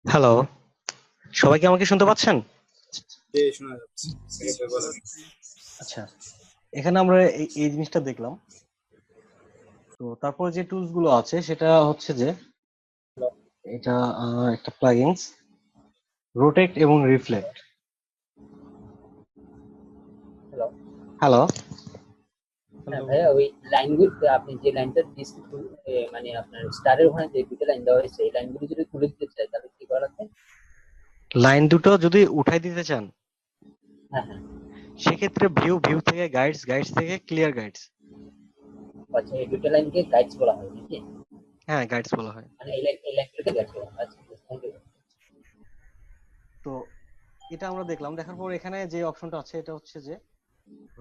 Hello, সবাই কি আমাকে শুনতে পাচ্ছেন? জি, শোনা যাচ্ছে। বলেন। আচ্ছা, এখানে আমরা এই জিনিসটা দেখলাম। তো তারপরে যে টুলস গুলো আছে সেটা হচ্ছে যে এটা একটা প্লাগইনস রোটেট এবং রিফ্লেক্ট। হ্যালো। হ্যালো, হ্যাঁ ভাইয়া, ওই লাইনগুলো আপনি যে লাইনটা মানে আপনার স্টারের ওখানে যে দুটো লাইন দেওয়া হয়েছে, এই লাইনগুলো যদি তুলে দিতে চাই তাহলে কি করা লাগবে? লাইন দুটো যদি উঠাই দিতে চান হ্যাঁ হ্যাঁ। সেক্ষেত্রে ভিউ থেকে গাইডস থেকে ক্লিয়ার গাইডস। আচ্ছা, এই দুটো লাইনকে গাইডস বলা হয় নাকি? হ্যাঁ, গাইডস বলা হয়। মানে এই লাইনগুলোকে গাইডস বলা হয়। আচ্ছা, থ্যাংক ইউ। তো এটা আমরা দেখলাম, দেখার পর এখানে যে অপশনটা আছে এটা হচ্ছে যে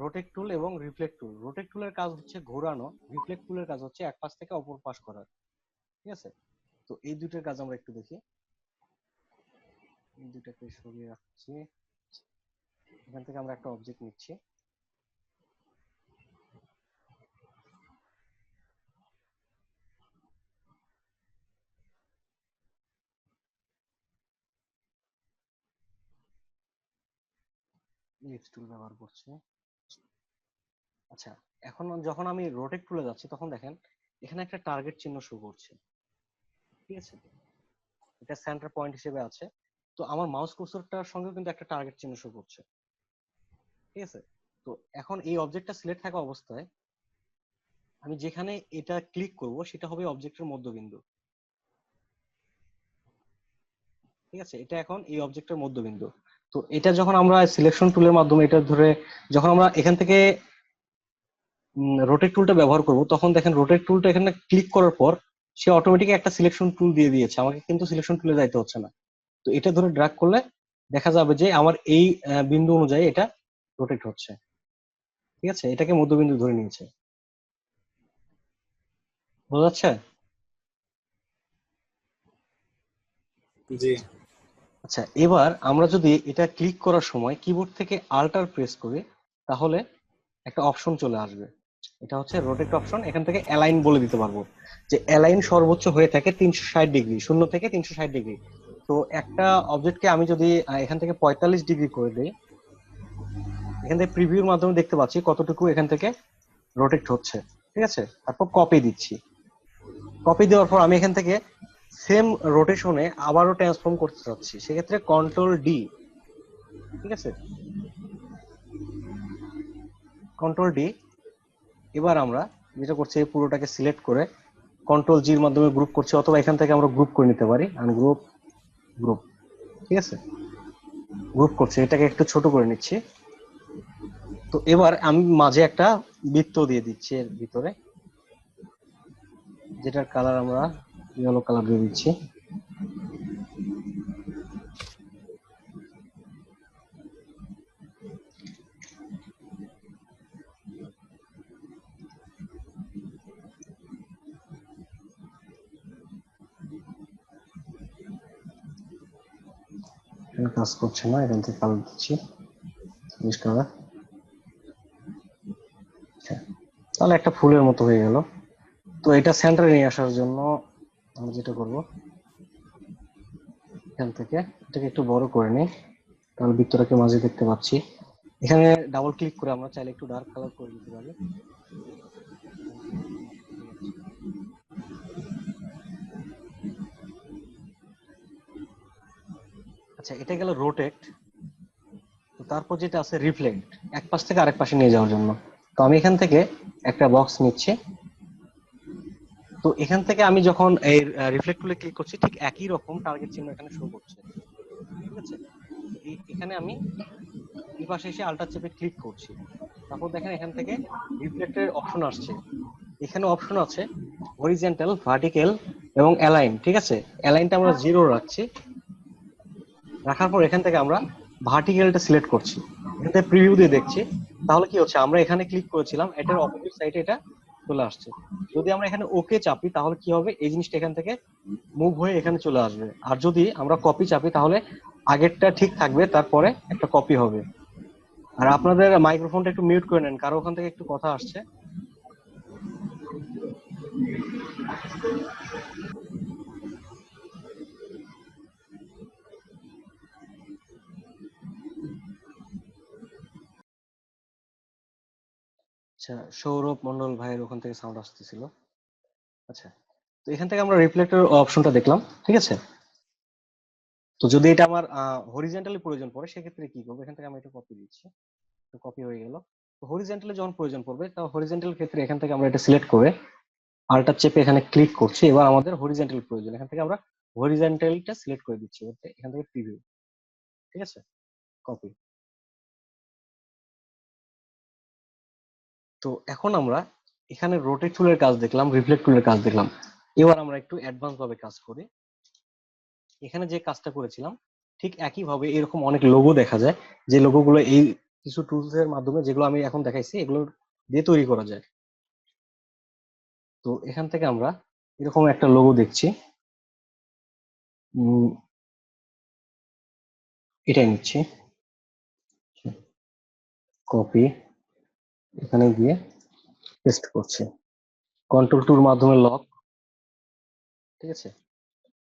রোটেট টুল এবং রিফ্লেক্ট টুল। রোটেট টুলের কাজ হচ্ছে ঘোরানো, রিফ্লেক্ট টুলের কাজ হচ্ছে এক পাশ থেকে অপর পাশ করা। ঠিক আছে, তো এই দুটোর কাজ আমরা একটু দেখি। এই দুটাকে সরিয়ে রাখছি। এখান থেকে আমরা একটা অবজেক্ট নিচ্ছি। ইলিপস টুল ব্যবহার করছি। আচ্ছা, এখন যখন আমি রোটেট টুলে যাচ্ছি তখন দেখেন এখানে একটা টার্গেট চিহ্ন শো করছে। ঠিক আছে, এটা সেন্টার পয়েন্ট হিসেবে আছে। তো আমার মাউস কার্সরটার সঙ্গে কিন্তু একটা টার্গেট চিহ্ন শো করছে। ঠিক আছে, তো এখন এই অবজেক্টটা সিলেক্ট থাকা অবস্থায় আমি যেখানে এটা ক্লিক করব সেটা হবে অবজেক্টের মধ্যবিন্দু। ঠিক আছে, এটা এখন এই অবজেক্টের মধ্যবিন্দু। তো এটা যখন আমরা সিলেকশন টুলের মাধ্যমে এটা ধরে যখন আমরা এখান থেকে রোটেট টুলটা ব্যবহার করব তখন দেখেন রোটেট টুলটা এখানে ক্লিক করার পর সে অটোমেটিক একটা সিলেকশন টুল দিয়ে দিয়েছে, আমাকে কিন্তু সিলেকশন টুলে যাইতে হচ্ছে না। তো এটা ধরে ড্র্যাগ করলে দেখা যাবে যে আমার এই বিন্দু অনুযায়ী এটা রোটেট হচ্ছে। ঠিক আছে, এটাকে মধ্যবিন্দু ধরে নিয়েছে। বোঝা যাচ্ছে? জি। আচ্ছা, এবার আমরা যদি এটা ক্লিক করার সময় কিবোর্ড থেকে আল্টার প্রেস করি তাহলে একটা অপশন চলে আসবে। এটা হচ্ছে রোটেট অপশন। এখান থেকে অ্যালাইন বলে দিতে পারবো যে অ্যালাইন সর্বোচ্চ হয়ে থাকে 360 ডিগ্রি, 0 থেকে 360 ডিগ্রি। তো একটা অবজেক্টকে আমি যদি এখান থেকে 45 ডিগ্রি করে দিই, এখান থেকে প্রিভিউর মাধ্যমে দেখতে পাচ্ছি কতটুকু এখান থেকে রোটেট হচ্ছে। ঠিক আছে, তারপর কপি দিচ্ছি। কপি দেওয়ার পর আমি এখান থেকে সেম রোটেশনে আবারও ট্রান্সফর্ম করতে চাচ্ছি, সেক্ষেত্রে কন্ট্রোল ডি। ঠিক আছে, কন্ট্রোল ডি। এবার আমরা যেটা করছি এই পুরোটাকে সিলেক্ট করে কন্ট্রোল জির মাধ্যমে গ্রুপ করছি, অথবা এখান থেকে আমরা গ্রুপ করে নিতে পারি, আনগ্রুপ, গ্রুপ। ঠিক আছে, গ্রুপ করছি, এটাকে একটু ছোট করে নিচ্ছি। তো এবার আমি মাঝে একটা বৃত্ত দিয়ে দিচ্ছি এর ভিতরে, যেটার কালার আমরা ইয়েলো কালার দিয়ে দিচ্ছি। কাজ করছে না, এখান থেকে কালার দিচ্ছি, কালার। তাহলে একটা ফুলের মতো হয়ে গেল। তো এটা সেন্টারে নিয়ে আসার জন্য আমরা যেটা করব, এখান থেকে এটাকে একটু বড় করে নিই, তাহলে বৃত্তটাকে মাঝে দেখতে পাচ্ছি। এখানে ডাবল ক্লিক করে আমরা চাইলে একটু ডার্ক কালার করে দিতে পারি। আচ্ছা, এটা গেল রোটেট। তো তারপর যেটা আছে রিফ্লেক্ট, এক পাশ থেকে আরেক পাশে নিয়ে যাওয়ার জন্য। তো আমি এখান থেকে একটা বক্স নিচ্ছি। তো এখান থেকে আমি যখন এই রিফ্লেক্ট টুলে ক্লিক করছি ঠিক একই রকম টার্গেট চিহ্ন এখানে শো করছে। ঠিক আছে, তো এখানে আমি এই পাশে এসে আল্টার চেপে ক্লিক করছি। তারপর দেখেন এখান থেকে রিফ্লেক্টের অপশন আসছে। এখানে অপশন আছে হরিজন্টাল, ভার্টিক্যাল এবং অ্যালাইন। ঠিক আছে, অ্যালাইনটা আমরা 0 রাখছি। রাখার পর এখান থেকে আমরা ভার্টিক্যালটা সিলেক্ট করছি, এখান থেকে প্রিভিউ দিয়ে দেখছি। তাহলে কি হচ্ছে, আমরা এখানে ক্লিক করেছিলাম, এটার অপোজিট সাইডে এটা চলে আসছে। যদি আমরা এখানে ওকে চাপি তাহলে কি হবে, এই জিনিসটা এখান থেকে মুভ হয়ে এখানে চলে আসবে। আর যদি আমরা কপি চাপি তাহলে আগেরটা ঠিক থাকবে, তারপরে একটা কপি হবে। আর আপনাদের মাইক্রোফোনটা একটু মিউট করে নেন, কারো ওখান থেকে একটু কথা আসছে। আচ্ছা, সৌরভ মন্ডল ভাইয়ের ওখান থেকে সাউন্ড আসতেছিল। আচ্ছা, তো এখান থেকে আমরা রিফ্লেক্টর অপশনটা দেখলাম, ঠিক আছে। তো যদি এটা আমার হরিজন্টালি প্রয়োজন পড়ে সেক্ষেত্রে কি করবো, এখান থেকে আমি এটা কপি দিচ্ছি, কপি হয়ে গেল। তো হরিজন্টালি যখন প্রয়োজন পড়বে, তো হরিজন্টাল ক্ষেত্রে এখান থেকে আমরা এটা সিলেক্ট করে আলটা চেপে এখানে ক্লিক করছি। এবার আমাদের হরিজন্টাল প্রয়োজন, এখান থেকে আমরা হরিজন্টালটা সিলেক্ট করে দিচ্ছি, এখান থেকে প্রিভিউ, ঠিক আছে, কপি। তো এখন আমরা এখানে রোটেট টুলের কাজ দেখলাম, রিফ্লেক্ট টুলের কাজ দেখলাম। এবার আমরা একটু অ্যাডভান্স ভাবে কাজ করি। এখানে যে কাজটা করেছিলাম ঠিক একই ভাবে এরকম অনেক লোগো দেখা যায়, যে লোগোগুলো এই কিছু টুলস এর মাধ্যমে, যেগুলো আমি এখন দেখাইছি, এগুলো দিয়ে তৈরি করা যায়। তো এখান থেকে আমরা এরকম একটা লোগো দেখছি, এটাই নিচ্ছি, কপি, এখানে গিয়ে পেস্ট করছি, কন্ট্রোল টুর মাধ্যমে লক, ঠিক আছে।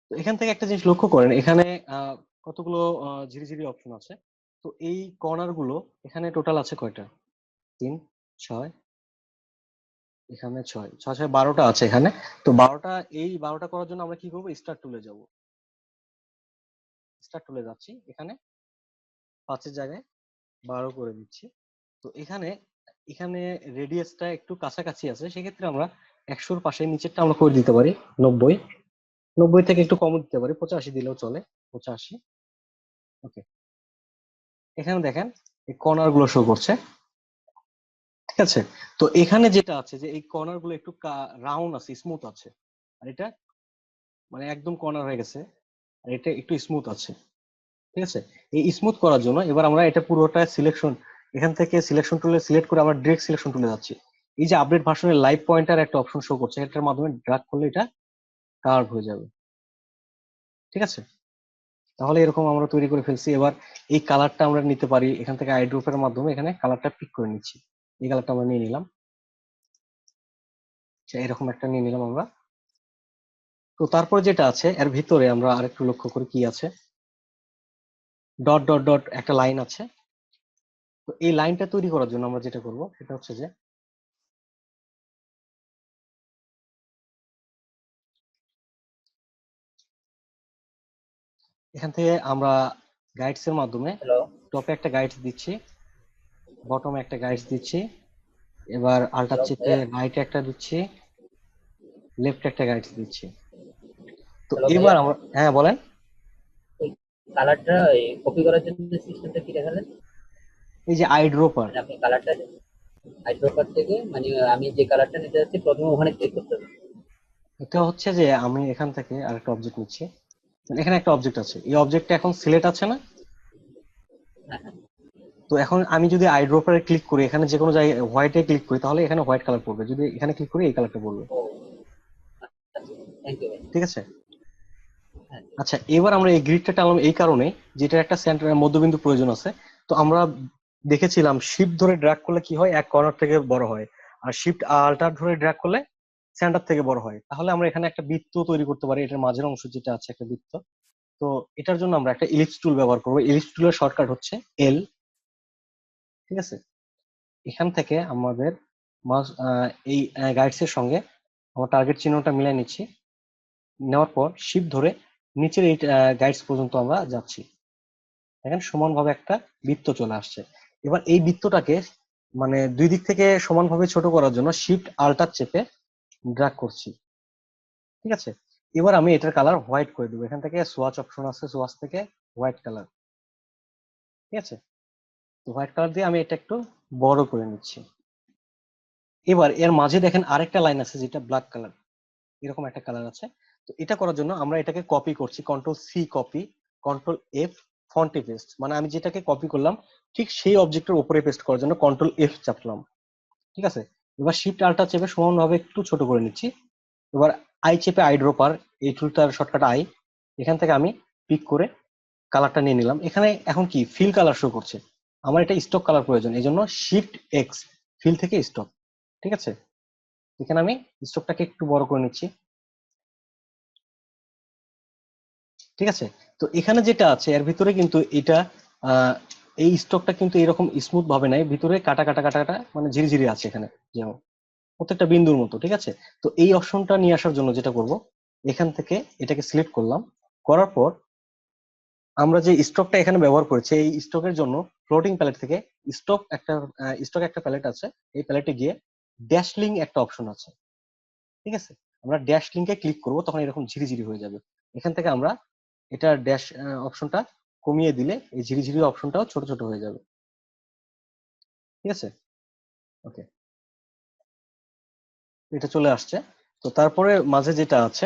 তো এখান থেকে একটা জিনিস লক্ষ্য করেন, এখানে কতগুলো ঝিরিঝিরি অপশন আছে। তো এই কর্নার গুলো এখানে টোটাল আছে কয়টা, 3, 6, এখানে 6, 6, 6, 12টা আছে এখানে। তো 12টা, এই 12টা করার জন্য আমরা কি করবো, স্টার টুলে যাব, স্টার টুলে যাচ্ছি, এখানে 5-এর জায়গায় 12 করে দিচ্ছি। তো এখানে এখানে রেডিয়াসটা একটু কাছাকাছি আছে, সেক্ষেত্রে আমরা 100-র পাশে নিচেরটা আমরা করে দিতে পারি 90, 90 থেকে একটু কম দিতে পারি, 85 দিলেও চলে, 85। ওকে, এখানে দেখেন এই কর্নার গুলো শো করছে, ঠিক আছে। তো এখানে যেটা আছে যে এই কর্নার গুলো একটু রাউন্ড আছে, স্মুথ আছে, আর এটা মানে একদম কর্নার হয়ে গেছে, আর এটা একটু স্মুথ আছে, ঠিক আছে। এই স্মুথ করার জন্য এবার আমরা এটা পুরোটা সিলেকশন, এখান থেকে সিলেকশন টুলে সিলেক্ট করে আমরা ডিরেক্ট সিলেকশন টুলে যাচ্ছি। এই যে আপডেট ভার্সনের লাইভ পয়েন্টার একটা অপশন শো করছে, এটার মাধ্যমে ড্র্যাগ করলে এটা কার্ভ হয়ে যাবে, ঠিক আছে। তাহলে এরকম আমরা তৈরি করে ফেলছি। এবার এই কালারটা আমরা নিতে পারি, এখান থেকে আই ড্রপের মাধ্যমে এখানে কালারটা পিক করে নিচ্ছি। এই কালারটা আমরা নিয়ে নিলাম, এরকম একটা নিয়ে নিলাম আমরা। তো তারপর যেটা আছে এর ভিতরে আমরা আরেকটু লক্ষ্য করি কি আছে, ডট ডট ডট একটা লাইন আছে। তো এই লাইনটা তৈরি করার জন্য আমরা যেটা করব সেটা হচ্ছে যে এখান থেকে আমরা গাইডস এর মাধ্যমে হ্যালো। টপে একটা গাইডস দিচ্ছি, বটমে একটা গাইডস দিচ্ছি, এবার আল্টার হ্যালো চেপে ভাইয়া। রাইটে একটা দিচ্ছি, লেফটে একটা গাইডস দিচ্ছি। তো হ্যালো ভাইয়া। এবার আমরা, হ্যাঁ বলেন। ওই কালারটা কপি করার জন্য সিস্টেমটা কি দেখালেন? এই যে আই ড্রপার, মানে আপনি কালারটা হাইড্রোকার থেকে, মানে আমি যে কালারটা নিতে যাচ্ছি প্রথমে ওখানে ক্লিক করতে হবে। এটা হচ্ছে যে আমি এখান থেকে আরেকটা অবজেক্ট নিচ্ছি, এখানে একটা অবজেক্ট আছে, এই অবজেক্টটা এখন সিলেক্ট আছে না। হ্যাঁ হ্যাঁ। তো এখন আমি যদি আই ড্রপারে ক্লিক করি, এখানে যে কোনো জায়গায় হোয়াইটে ক্লিক করি, তাহলে এখানে হোয়াইট কালার পড়বে, যদি এখানে ক্লিক করি এই কালারটা পড়বে, ও আচ্ছা, থ্যাংক ইউ ভাই। ঠিক আছে। হ্যাঁ। আচ্ছা, এবার আমরা এই গ্রিডটা টানলাম এই কারণে, যেটা একটা সেন্টার মধ্যবিন্দু প্রয়োজন আছে। তো আমরা দেখেছিলাম শিফট ধরে ড্র্যাগ করলে কি হয়, এক কর্নার থেকে বড় হয়, আর শিফট আল্টার ধরে ড্র্যাগ করলে সেন্টার থেকে বড় হয়। তাহলে আমরা এখানে একটা বৃত্ত তৈরি করতে পারি, এটার মাঝের অংশ যেটা আছে একটা বৃত্ত। তো এটার জন্য আমরা একটা ইলিপস টুল ব্যবহার করবো, ইলিপস টুলের শর্টকাট হচ্ছে এল, ঠিক আছে। এখান থেকে আমাদের এই গাইডস এর সঙ্গে আমার টার্গেট চিহ্নটা মিলাই নিচ্ছি, নেওয়ার পর শিফট ধরে নিচের এই গাইডস পর্যন্ত আমরা যাচ্ছি, দেখেন সমানভাবে একটা বৃত্ত চলে আসছে। এবার এই বৃত্তটাকে মানে দুই দিক থেকে সমানভাবে ছোট করার জন্য শিফট আল্টার চেপে ড্র্যাগ করছি, ঠিক আছে। এবার আমি এটার কালার হোয়াইট করে দেবো, এখান থেকে সোয়াচ অপশন আছে, সোয়াচ থেকে হোয়াইট কালার, ঠিক আছে। তো হোয়াইট কালার দিয়ে আমি এটা একটু বড় করে নিচ্ছি। এবার এর মাঝে দেখেন আরেকটা লাইন আছে যেটা ব্ল্যাক কালার, এরকম একটা কালার আছে। তো এটা করার জন্য আমরা এটাকে কপি করছি, control C copy, control F ফন্টে পেস্ট, মানে আমি যেটাকে কপি করলাম ঠিক সেই অবজেক্টের উপরে পেস্ট করার জন্য কন্ট্রোল এফ চাপলাম, ঠিক আছে। এবার শিফট আল্টা চেপে সমানভাবে একটু ছোট করে নিচ্ছি। এবার আই চেপে আই ড্রপার, এই টুলটার শর্টকাট আই, এখান থেকে আমি পিক করে কালারটা নিয়ে নিলাম। এখানে এখন কি ফিল কালার শো করছে, আমার এটা স্টক কালার প্রয়োজন, এই জন্য শিফট এক্স, ফিল থেকে স্টক, ঠিক আছে। এখানে আমি স্টকটাকে একটু বড় করে নিচ্ছি, ঠিক আছে। তো এখানে যেটা আছে এর ভিতরে কিন্তু এটা আহ, এই স্টকটা কিন্তু এরকম স্মুথ ভাবে নাই, ভিতরে কাটা কাটা কাটা কাটা মানে ঝিরিঝিরি আছে এখানে, যেমন প্রত্যেকটা বিন্দুর মতো, ঠিক আছে। তো এই অপশনটা নিয়ে আসার জন্য যেটা করব, এখান থেকে এটাকে সিলেক্ট করলাম, করার পর আমরা যে স্টকটা এখানে ব্যবহার করেছি এই স্টকের জন্য ফ্লোটিং প্যালেট থেকে স্টক একটা প্যালেট আছে, এই প্যালেটে গিয়ে ড্যাশ লিঙ্ক একটা অপশন আছে, ঠিক আছে। আমরা ড্যাশ লিঙ্কে ক্লিক করব, তখন এরকম ঝিরিঝিরি হয়ে যাবে। এখান থেকে আমরা এটা ড্যাশ অপশনটা কমিয়ে দিলে এই ঝিরিঝিরি অপশনটাও ছোট ছোট হয়ে যাবে, ঠিক আছে। ওকে, এটা চলে আসছে। তো তারপরে মাঝে যেটা আছে,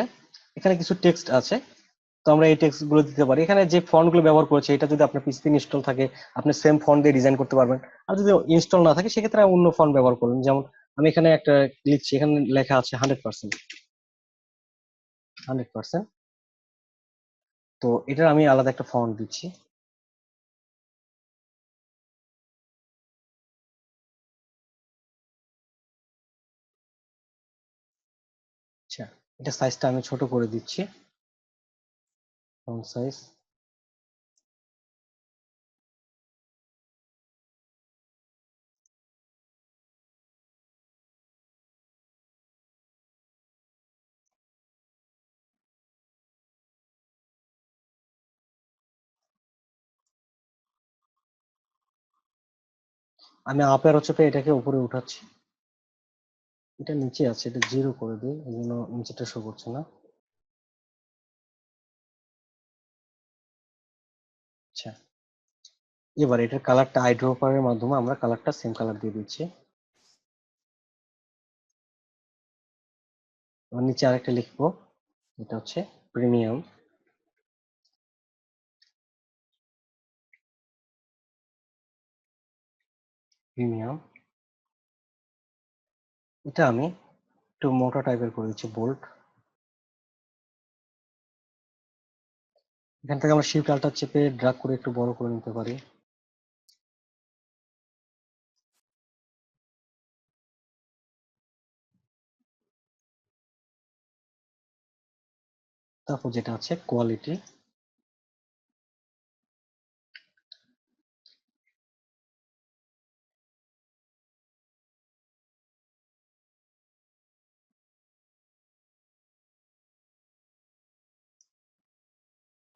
এখানে কিছু টেক্সট আছে, তো আমরা এই টেক্সট গুলো দিতে পারি। এখানে যে ফন্ট গুলো ব্যবহার করেছে, এটা যদি আপনার পিসিতে ইনস্টল থাকে আপনি সেম ফন্ট দিয়ে ডিজাইন করতে পারবেন। আর যদি ইনস্টল না থাকে সেক্ষেত্রে অন্য ফন্ট ব্যবহার করবেন। যেমন আমি এখানে একটা লিখছি, এখানে লেখা আছে 100%, 100%। তো এটার আমি আলাদা একটা ফন্ট দিচ্ছি। আচ্ছা, এটা সাইজটা আমি ছোট করে দিচ্ছি, ফন্ট সাইজ। আমি আপের হচ্ছে এটাকে উপরে উঠাচ্ছি, এটা নিচে আছে, এটা 0 করে দিই, এই জন্য নিচেটা শো করছে না। আচ্ছা, এবার এটার কালারটা আইড্রপারের মাধ্যমে আমরা কালারটা সেম কালার দিয়ে দিচ্ছি। এবার নিচে আরেকটা লিখবো, এটা হচ্ছে প্রিমিয়াম, প্রিমিয়াম। এটা আমি একটু মোটা টাইপের করে দিচ্ছি, বোল্ড। এখান থেকে আমরা শিফট আল্টার চেপে ড্রাগ করে একটু বড় করে নিতে পারি। তারপর যেটা আছে কোয়ালিটি,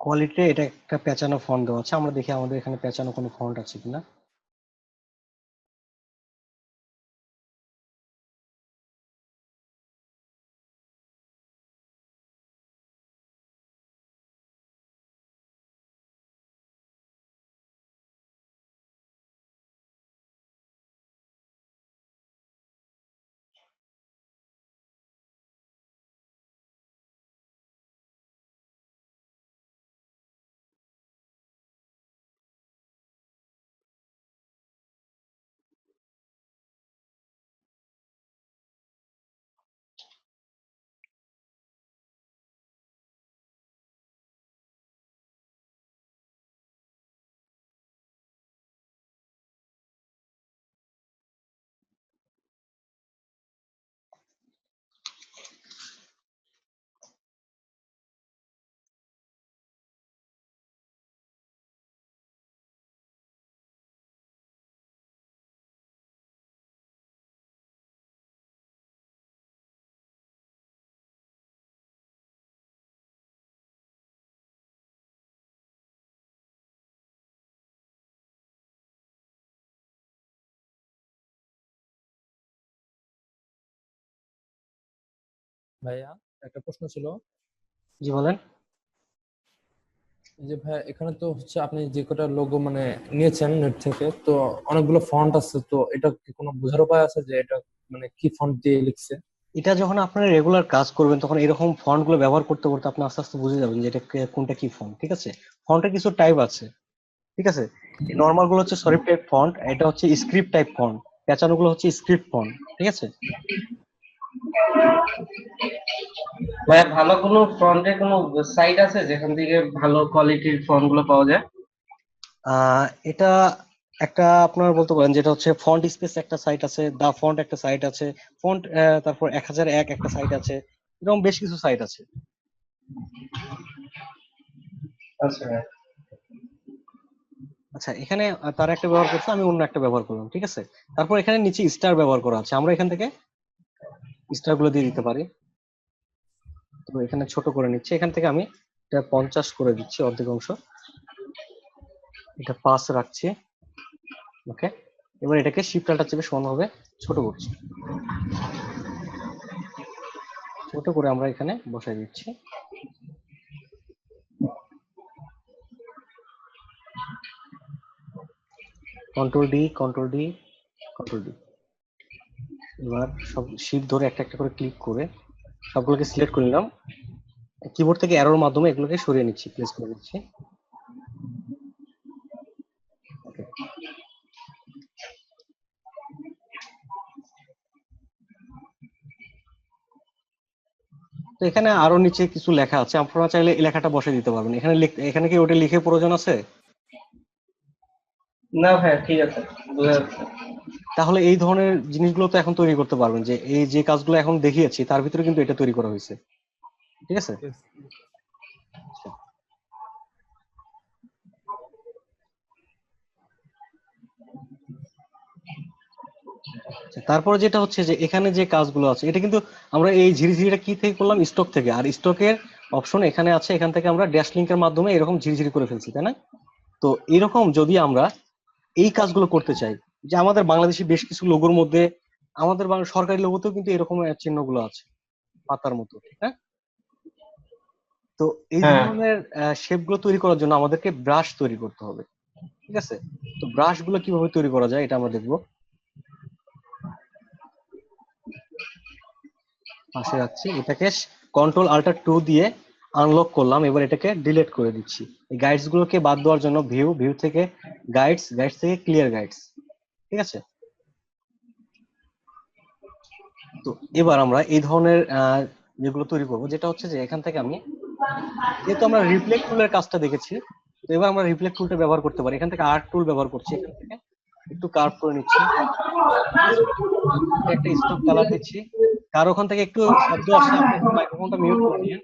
কোয়ালিটি এটা একটা পেঁচানো ফন্ট দেওয়া আছে, আমরা দেখি আমাদের এখানে পেঁচানো কোনো ফন্ট আছে কিনা। ভাইয়া, একটা প্রশ্ন ছিল। জি বলেন। এই যে ভাইয়া, এখানে তো হচ্ছে আপনি যে কটা লোগো মানে নিয়েছেন নেট থেকে, তো অনেকগুলো ফন্ট আছে, তো এটা কি কোনো বোঝার উপায় আছে যে এটা মানে কি ফন্ট দিয়ে লিখছে? এটা যখন আপনারা রেগুলার কাজ করবেন তখন এরকম ফন্ট গুলো ব্যবহার করতে করতে আপনি আস্তে আস্তে বুঝে যাবেন যে এটা কোনটা কি ফন্ট, ঠিক আছে। ফন্টের কিছু টাইপ আছে, ঠিক আছে। নর্মাল গুলো হচ্ছে সরিফ টাইপ ফন্ট, এটা হচ্ছে স্ক্রিপ্ট টাইপ ফন্ট, পেঁচানো গুলো হচ্ছে স্ক্রিপ্ট ফন্ট, ঠিক আছে। ভাই ভালো কোনো ফ্রন্টের কোনো সাইট আছে যেখান থেকে ভালো কোয়ালিটির ফন্ট গুলো পাওয়া যায়? এটা একটা আপনারা বলতে পারেন, যেটা হচ্ছে ফন্ট স্পেস একটা সাইট আছে, দা ফন্ট একটা সাইট আছে, ফন্ট তারপর 1001 একটা সাইট আছে, এরকম বেশ কিছু সাইট আছে। আচ্ছা, আচ্ছা, এখানে তারা একটা ব্যবহার করছে, আমি অন্য একটা ব্যবহার করলাম, ঠিক আছে। তারপর এখানে নিচে স্টার ব্যবহার করা আছে, আমরা এখান থেকে স্টার গুলো দিয়ে দিতে পারি। তো এখানে ছোট করে নিচ্ছি, এখান থেকে আমি এটা 50 করে দিচ্ছি, অর্ধেক অংশ, এটা 5 রাখছি। ওকে, এবার এটাকে শিফট আল্টার চেপে সমানভাবে ছোট করছি, ছোট করে আমরা এখানে বসাই দিচ্ছি। Control D, control D, control D. এবার সব শিফট ধরে একটা একটা করে ক্লিক করে সবগুলোকে সিলেক্ট করে নিলাম। কিবোর্ড থেকে অ্যারোর মাধ্যমে এগুলোকে সরিয়ে নিচ্ছি, প্লেস করে দিচ্ছি। ওকে, তো এখানে আরো নিচে কিছু লেখা আছে, আপনারা চাইলে এই লেখাটা বসে দিতে পারবেন। এখানে এখানে কি ওটা লিখে প্রয়োজন আছে? না ভাইয়া, ঠিক আছে, বোঝা আচ্ছা, যাচ্ছে। তাহলে এই ধরনের জিনিসগুলো তো এখন তৈরি করতে পারবেন, যে এই যে কাজগুলো এখন দেখিয়েছি তার ভিতরে কিন্তু এটা তৈরি করা হয়েছে, ঠিক আছে। Yes. আচ্ছা, তারপরে যেটা হচ্ছে যে এখানে যে কাজগুলো আছে, এটা কিন্তু আমরা এই ঝিরিঝিরিটা কি থেকে করলাম? স্টক থেকে। আর স্টকের অপশন এখানে আছে, এখান থেকে আমরা ড্যাশ লিঙ্কের মাধ্যমে এরকম ঝিরিঝিরি করে ফেলছি, তাই না? তো এরকম যদি আমরা এই কাজগুলো করতে চাই, যে আমাদের বাংলাদেশি বেশ কিছু লোগোর মধ্যে, আমাদের সরকারি লোগোতেও কিন্তু এরকম চিহ্নগুলো আছে পাতার মতো, ঠিক না? তো এই হ্যাঁ ধরনের শেপ গুলো তৈরি করার জন্য আমাদেরকে ব্রাশ তৈরি করতে হবে, ঠিক আছে। তো ব্রাশ গুলো কিভাবে তৈরি করা যায় এটা আমরা দেখবো। পাশে রাখছি, এটাকে কন্ট্রোল আল্টার 2 দিয়ে আনলক করলাম। এবার এটাকে ডিলিট করে দিচ্ছি। এই গাইডস গুলোকে বাদ দেওয়ার জন্য ভিউ, ভিউ থেকে গাইডস, গাইডস থেকে ক্লিয়ার গাইডস, ঠিক আছে। তো এবার আমরা এই ধরনের যেগুলো তৈরি করবো, যেটা হচ্ছে যে এখান থেকে আমি, যেহেতু আমরা রিফ্লেক্ট টুলের কাজটা দেখেছি, তো এবার আমরা রিফ্লেক্ট টুলটা ব্যবহার করতে পারি। এখান থেকে আর্ট টুল ব্যবহার করছি, এখান থেকে একটু কার্ভ করে নিচ্ছি, এটা একটা স্টক কালার দিচ্ছি। কার ওখান থেকে একটু শব্দ আসছে, আপনি একটু মাইক্রোফোনটা মিউট করে নিন।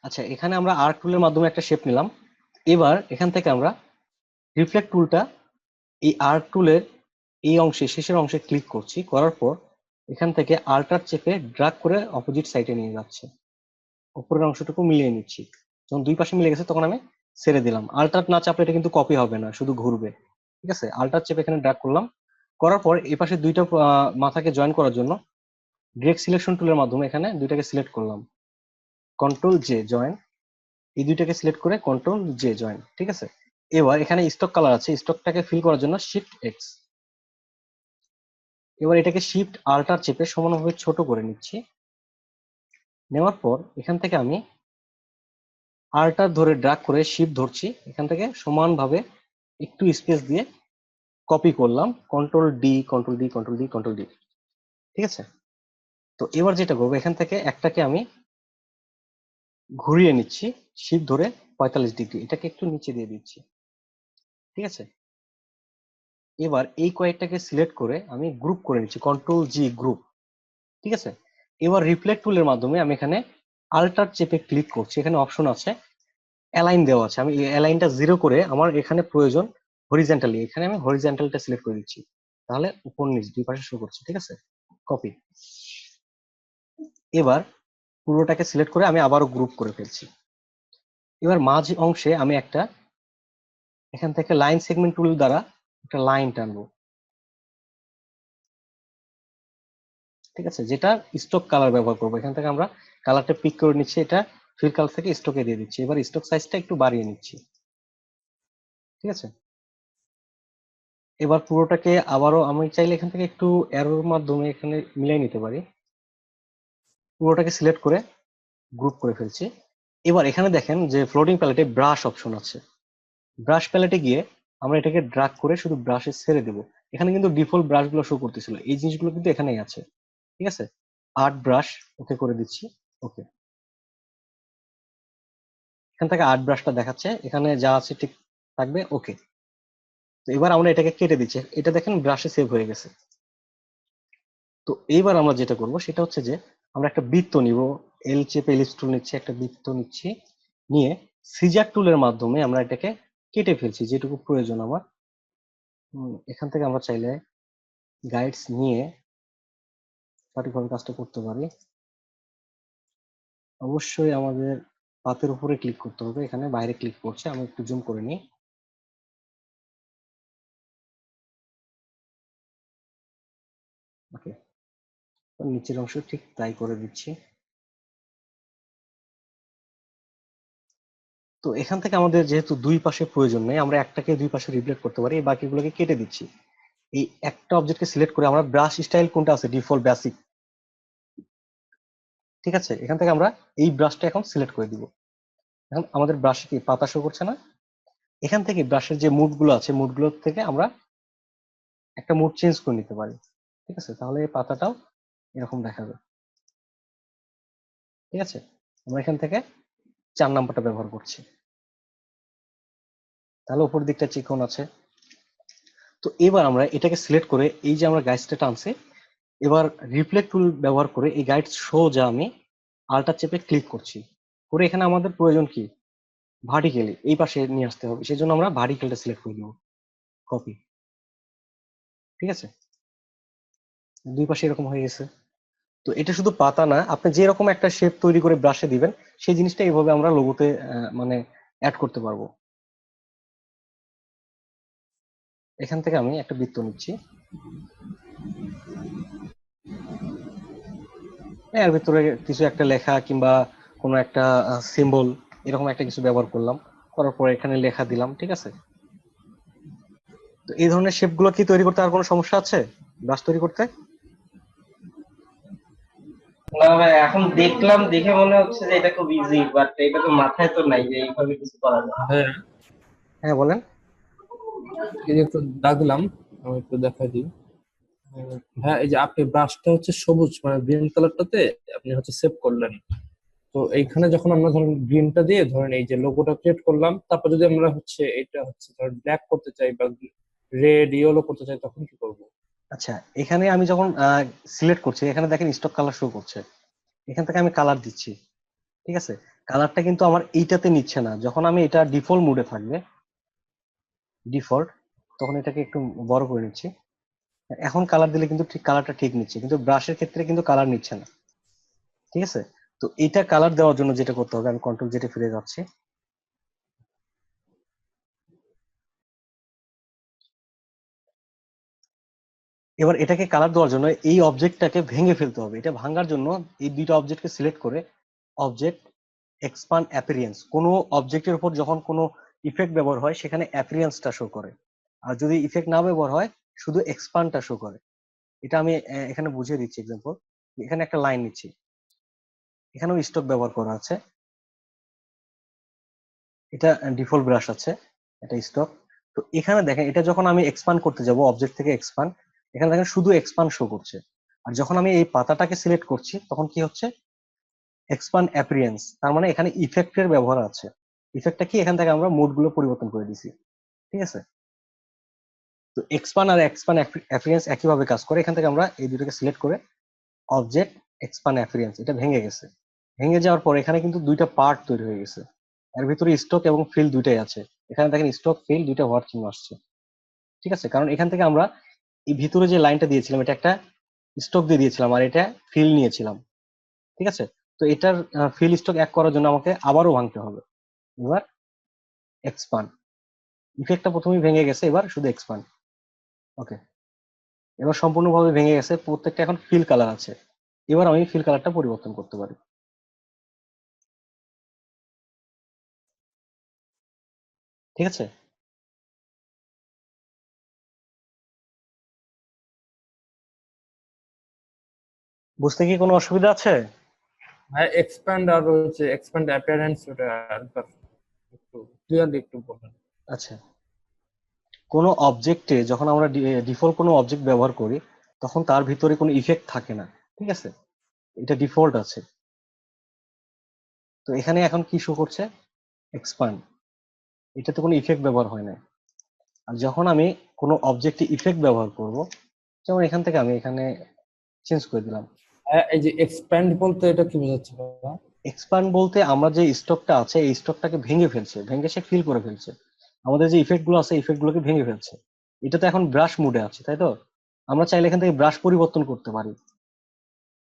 আচ্ছা, এখানে আমরা আর্ট টুলের মাধ্যমে একটা শেপ নিলাম। এবার এখান থেকে আমরা রিফ্লেক্ট টুলটা এই আর্ট টুলের এই অংশে, শেষের অংশে ক্লিক করছি, করার পর এখান থেকে আল্টার চেপে ড্রাগ করে অপোজিট সাইডে নিয়ে যাচ্ছে, উপরের অংশটুকু মিলিয়ে নিচ্ছি। যখন দুই পাশে মিলে গেছে তখন আমি ছেড়ে দিলাম। আল্টার না চাপলে এটা কিন্তু কপি হবে না, শুধু ঘুরবে, ঠিক আছে। আল্টার চেপে এখানে ড্রাগ করলাম, করার পর এই পাশে দুইটা মাথাকে জয়েন করার জন্য ডিরেক্ট সিলেকশন টুলের মাধ্যমে এখানে দুইটাকে সিলেক্ট করলাম, কন্ট্রোল জে জয়েন। এই দুইটাকে সিলেক্ট করে কন্ট্রোল জে জয়েন, ঠিক আছে। এবার এখানে স্টক কালার আছে, স্টকটাকে ফিল করার জন্য শিফট এক্স। এবার এটাকে শিফট আল্টার চেপে সমানভাবে ছোট করে নিচ্ছি। নেওয়ার পর এখান থেকে আমি আল্টার ধরে ড্রাগ করে শিফট ধরছি, এখান থেকে সমানভাবে একটু স্পেস দিয়ে কপি করলাম, control D, control D, control D, control D, ঠিক আছে। তো এবার যেটা করবো, এখান থেকে একটাকে আমি ঘুরিয়ে নিচ্ছি শিফট ধরে 45 ডিগ্রি, এটাকে একটু নিচে দিয়ে দিচ্ছি, ঠিক আছে। এবার এই কয়েকটাকে সিলেক্ট করে আমি গ্রুপ করে নিচ্ছি, কন্ট্রোল জি গ্রুপ, ঠিক আছে। এবার রিফ্লেক্ট টুলের মাধ্যমে আমি এখানে আল্টার চেপে ক্লিক করছি, এখানে অপশন আছে অ্যালাইন দেওয়া আছে, আমি এই অ্যালাইনটা 0 করে আমার এখানে প্রয়োজন হরিজন্টালি, এখানে আমি হরিজন্টালটা সিলেক্ট করে দিচ্ছি, তাহলে উপর নিচ দুই পাশে শো করছে, ঠিক আছে। কপি। এবার পুরোটাকে সিলেক্ট করে আমি আবারও গ্রুপ করে ফেলছি। এবার মাঝ অংশে আমি একটা এখান থেকে লাইন সেগমেন্ট টুল দ্বারা একটা লাইন টানবো, ঠিক আছে, যেটা স্টক কালার ব্যবহার করবো। এখান থেকে আমরা কালারটা পিক করে নিচ্ছি, এটা ফিল কালার থেকে স্টকে দিয়ে দিচ্ছি। এবার স্টক সাইজটা একটু বাড়িয়ে নিচ্ছি, ঠিক আছে। এবার পুরোটাকে আবারও আমি চাইলে এখান থেকে একটু অ্যারোর মাধ্যমে এখানে মিলাই নিতে পারি, পুরোটাকে সিলেক্ট করে গ্রুপ করে ফেলছি। এবার এখানে দেখেন যে ফ্লোটিং প্যালেটে ব্রাশ অপশন আছে, ব্রাশ প্যালেটে গিয়ে আমরা এটাকে ড্রাগ করে শুধু ব্রাশে ছেড়ে দেবো। এখানে কিন্তু ডিফল্ট ব্রাশ গুলো শো করতেছিল, এই জিনিসগুলো কিন্তু এখানেই আছে, ঠিক আছে। আর্ট ব্রাশ ওকে করে দিচ্ছি, ওকে। এখান থেকে আর্ট ব্রাশটা দেখাচ্ছে, এখানে যা আছে ঠিক থাকবে, ওকে। তো এবার আমরা এটাকে কেটে দিচ্ছি, এটা দেখেন ব্রাশে সেভ হয়ে গেছে। তো এইবার আমরা যেটা করব সেটা হচ্ছে যে আমরা একটা বৃত্ত নিব, এল চেপে এলিপস টুল নিচ্ছি, একটা বৃত্ত নিচ্ছি, নিয়ে সিজার টুলের মাধ্যমে আমরা এটাকে কেটে ফেলছি যেটুকু প্রয়োজন আমার। এখান থেকে আমরা চাইলে গাইডস নিয়ে সঠিকভাবে কাজটা করতে পারি। অবশ্যই আমাদের পাতের উপরে ক্লিক করতে হবে, এখানে বাইরে ক্লিক করছে, আমি একটু জুম করে নিই। ওকে, নিচের অংশ ঠিক তাই করে দিচ্ছি। তো এখান থেকে আমাদের যেহেতু দুই পাশে প্রয়োজন নেই, আমরা একটাকে দুই পাশে রিপ্লেস করতে পারি, এই বাকিগুলোকে কেটে দিচ্ছি। এই একটা অবজেক্টকে সিলেক্ট করে আমরা ব্রাশ স্টাইল কোনটা আছে, ডিফল্ট বেসিক, ঠিক আছে, এখান থেকে আমরা এই ব্রাশটা এখন সিলেক্ট করে দিব। এখন আমাদের ব্রাশে কি পাতা শো করছে না? এখান থেকে ব্রাশের যে মুড গুলো আছে, মুড গুলো থেকে আমরা একটা মুড চেঞ্জ করে নিতে পারি, ঠিক আছে, তাহলে এই পাতাটাও এরকম দেখাবে। ঠিক আছে, আমরা এখান থেকে 4 নাম্বারটা ব্যবহার করছি, তাহলে উপর দিকটা চিকন আছে। তো এবার আমরা এটাকে সিলেক্ট করে এই যে আমরা গাইডসটা টানছি, এবার রিফ্লেক্ট টুল ব্যবহার করে এই গাইড সোজা আমি আলটা চেপে ক্লিক করছি, করে এখানে আমাদের প্রয়োজন কি, ভার্টিক্যালি এই পাশে নিয়ে আসতে হবে, সেই জন্য আমরা ভার্টিক্যালটা সিলেক্ট করে নেব, কপি। ঠিক আছে, দুই পাশে এরকম হয়ে গেছে। তো এটা শুধু পাতা না, আপনি যে রকম একটা শেপ তৈরি করে ব্রাশে দিবেন, সেই জিনিসটা এইভাবে আমরা লোগোতে মানে অ্যাড করতে পারবো। এখান থেকে আমি একটা বৃত্ত নিচ্ছি, এর ভিতরে কিছু একটা লেখা কিংবা কোনো একটা সিম্বল এরকম একটা কিছু ব্যবহার করলাম, করার পরে এখানে লেখা দিলাম। ঠিক আছে, তো এই ধরনের শেপ গুলো কি তৈরি করতে আর কোনো সমস্যা আছে ব্রাশ তৈরি করতে? না ভাই, এখন দেখলাম, দেখে মনে হচ্ছে যে এটা খুব ইজি, বাট এটা তো মাথায় তো নাই যে এইভাবে কিছু করা যায়। হ্যাঁ, হ্যাঁ বলেন। এই যে একটু ডাকলাম, আমি একটু দেখাই দিই। হ্যাঁ, এই যে আপনি ব্রাশটা হচ্ছে সবুজ মানে গ্রিন কালারটাতে আপনি হচ্ছে সেভ করলেন। তো এইখানে যখন আমরা ধরেন গ্রিনটা দিয়ে ধরেন এই যে লোগোটা ক্রিয়েট করলাম, তারপর যদি আমরা হচ্ছে এটা হচ্ছে ধরেন ব্ল্যাক করতে চাই বা রেড ইয়েলো করতে চাই, তখন কি করব? আচ্ছা, এখানে আমি যখন সিলেক্ট করছি, এখানে দেখেন স্টক কালার শো করছে, এখান থেকে আমি কালার দিচ্ছি। ঠিক আছে, কালারটা কিন্তু আমার এইটাতে নিচ্ছে না, যখন আমি এটা ডিফল্ট মুডে থাকবে, ডিফল্ট, তখন এটাকে একটু বড় করে নিচ্ছি। এখন কালার দিলে কিন্তু ঠিক কালারটা ঠিক নিচ্ছে, কিন্তু ব্রাশের ক্ষেত্রে কিন্তু কালার নিচ্ছে না। ঠিক আছে, তো এইটা কালার দেওয়ার জন্য যেটা করতে হবে, আমি কন্ট্রোল জেটে ফিরে যাচ্ছি। এবার এটাকে কালার দেওয়ার জন্য এই অবজেক্টটাকে ভেঙে ফেলতে হবে। এটা ভাঙার জন্য এই দুইটা অবজেক্টকে সিলেক্ট করে অবজেক্ট এক্সপান্ড অ্যাপিয়ারেন্স, কোনো অবজেক্টের উপর যখন কোনো ইফেক্ট ব্যবহার হয় সেখানে অ্যাপিয়ারেন্সটা শো করে, আর যদি ইফেক্ট না ব্যবহার হয় শুধু এক্সপান্ডটা শো করে। এটা আমি এখানে বুঝিয়ে দিচ্ছি এক্সাম্পল। এখানে একটা লাইন নিচ্ছি, এখানেও স্টক ব্যবহার করা আছে, এটা ডিফল্ট ব্রাশ আছে, এটা স্টক। তো এখানে দেখেন এটা যখন আমি এক্সপান্ড করতে যাব অবজেক্ট থেকে এক্সপান্ড, এখানে দেখেন শুধু এক্সপান্ড শো করছে। আর যখন আমি এই পাতাটাকে সিলেক্ট করছি তখন কি হচ্ছে, এক্সপান্ড অ্যাপিয়ারেন্স, তার মানে এখানে ইফেক্টের ব্যবহার আছে। ইফেক্টটা কি, এখান থেকে আমরা মোড গুলো পরিবর্তন করে দিছি। ঠিক আছে, তো এক্সপান্ড আর এক্সপান্ড অ্যাপিয়ারেন্স একইভাবে কাজ করে। এখান থেকে আমরা এই দুটোকে সিলেক্ট করে অবজেক্ট এক্সপান্ড অ্যাপিয়ারেন্স, এটা ভেঙে গেছে। ভেঙে যাওয়ার পর এখানে কিন্তু দুইটা পার্ট তৈরি হয়ে গেছে, এর ভিতরে স্টক এবং ফিল দুইটাই আছে। এখানে দেখেন স্টক ফিল দুইটা হওয়ার চিহ্ন আসছে। ঠিক আছে, কারণ এখান থেকে আমরা এই ভিতরে যে লাইনটা দিয়েছিলাম এটা একটা স্টক দিয়ে দিয়েছিলাম, আর এটা ফিল নিয়েছিলাম। ঠিক আছে, তো এটার ফিল স্টক এক করার জন্য আমাকে আবারও ভাঙতে হবে। এবার এক্সপান্ড, ইফেক্টটা প্রথমেই ভেঙে গেছে, এবার শুধু এক্সপান্ড। ওকে, এবার সম্পূর্ণভাবে ভেঙে গেছে, প্রত্যেকটা এখন ফিল কালার আছে। এবার আমি ফিল কালারটা পরিবর্তন করতে পারি। ঠিক আছে, বুঝতে কি কোনো অসুবিধা আছে? হ্যাঁ, এক্সপ্যান্ড আর হচ্ছে এক্সপ্যান্ড অ্যাপিয়ারেন্স, ওটা একবার একটু ক্লিয়ারলি একটু বলেন। আচ্ছা, কোনো অবজেক্টে যখন আমরা ডিফল্ট কোনো অবজেক্ট ব্যবহার করি তখন তার ভিতরে কোনো ইফেক্ট থাকে না। ঠিক আছে, এটা ডিফল্ট আছে। তো এখানে এখন কি শো করছে, এক্সপান্ড, এটাতে কোনো ইফেক্ট ব্যবহার হয় না। আর যখন আমি কোনো অবজেক্টে ইফেক্ট ব্যবহার করব, যেমন এখান থেকে আমি এখানে চেঞ্জ করে দিলাম, এই যে এক্সপ্যান্ড বলতে এটা কি বোঝাচ্ছে ভাইয়া? এক্সপান্ড বলতে আমরা যে স্টকটা আছে এই স্টকটাকে ভেঙে ফেলছে, ভেঙে সে ফিল করে ফেলছে, আমাদের যে ইফেক্ট গুলো আছে ইফেক্ট গুলোকে ভেঙে ফেলছে। এটা তো এখন ব্রাশ মুডে আছে, তাই তো? আমরা চাইলে এখান থেকে ব্রাশ পরিবর্তন করতে পারি,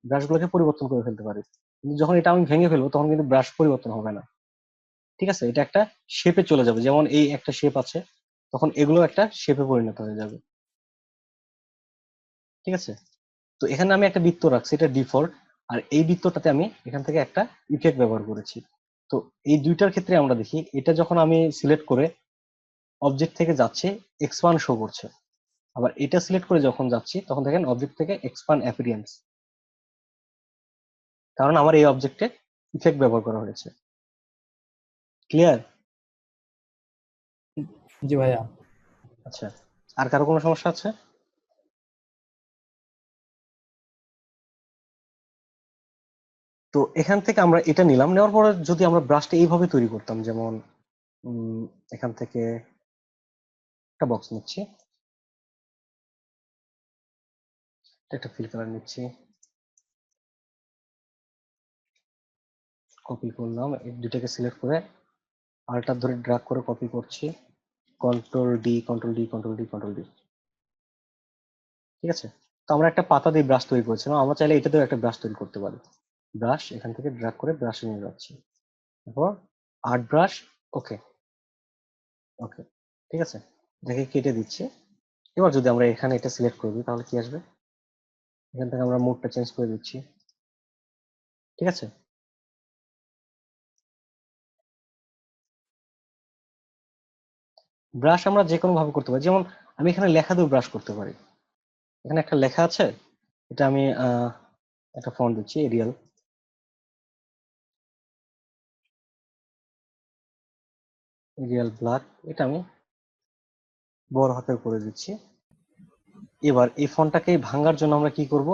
ব্রাশ গুলোকে পরিবর্তন করে ফেলতে পারি, কিন্তু যখন এটা আমি ভেঙে ফেলবো তখন কিন্তু ব্রাশ পরিবর্তন হবে না। ঠিক আছে, এটা একটা শেপে চলে যাবে, যেমন এই একটা শেপ আছে, তখন এগুলো একটা শেপে পরিণত হয়ে যাবে। ঠিক আছে, তো এখানে আমি একটা বৃত্ত রাখছি, এটা ডিফল্ট, আর এই বৃত্তটাতে আমি এখান থেকে একটা ইফেক্ট ব্যবহার করেছি। তো এই দুইটার ক্ষেত্রে আমরা দেখি, এটা যখন আমি সিলেক্ট করে অবজেক্ট থেকে যাচ্ছে এক্সপান্ড শো করছে, আবার এটা সিলেক্ট করে যখন যাচ্ছি তখন দেখেন অবজেক্ট থেকে এক্সপান্ড অ্যাপিরিয়েন্স, কারণ আমার এই অবজেক্টে ইফেক্ট ব্যবহার করা হয়েছে। ক্লিয়ার? জি ভাইয়া। আচ্ছা, আর কারো কোনো সমস্যা আছে? তো এখান থেকে আমরা এটা নিলাম, নেওয়ার পরে যদি আমরা ব্রাশটা এইভাবে তৈরি করতাম, যেমন এখান থেকে একটা বক্স নিচ্ছি, একটা ফিল কালার নিচ্ছি, কপি করলাম, এই দুটাকে সিলেক্ট করে আলটার ধরে ড্র্যাগ করে কপি করছি, control D control D control D control D. ঠিক আছে, তো আমরা একটা পাতা দিয়ে ব্রাশ তৈরি করেছিলাম, আমরা চাইলে এটাতেও একটা ব্রাশ তৈরি করতে পারি। ব্রাশ এখান থেকে ড্র্যাগ করে ব্রাশে নিয়ে যাচ্ছি, তারপর আর্ট ব্রাশ, ওকে ওকে, ঠিক আছে, এটাকে কেটে দিচ্ছি। এবার যদি আমরা এখানে এটা সিলেক্ট করে দিই তাহলে কি আসবে, এখান থেকে আমরা মুডটা চেঞ্জ করে দিচ্ছি। ঠিক আছে, ব্রাশ আমরা যে কোনো ভাবে করতে পারি, যেমন আমি এখানে লেখা দিয়ে ব্রাশ করতে পারি। এখানে একটা লেখা আছে, এটা আমি একটা ফন্ট দিচ্ছি এরিয়াল, এরিয়াল ব্ল্যাক, এটা আমি বড় হাতের করে দিচ্ছি। এবার এই ফন্টটাকে ভাঙার জন্য আমরা কি করব,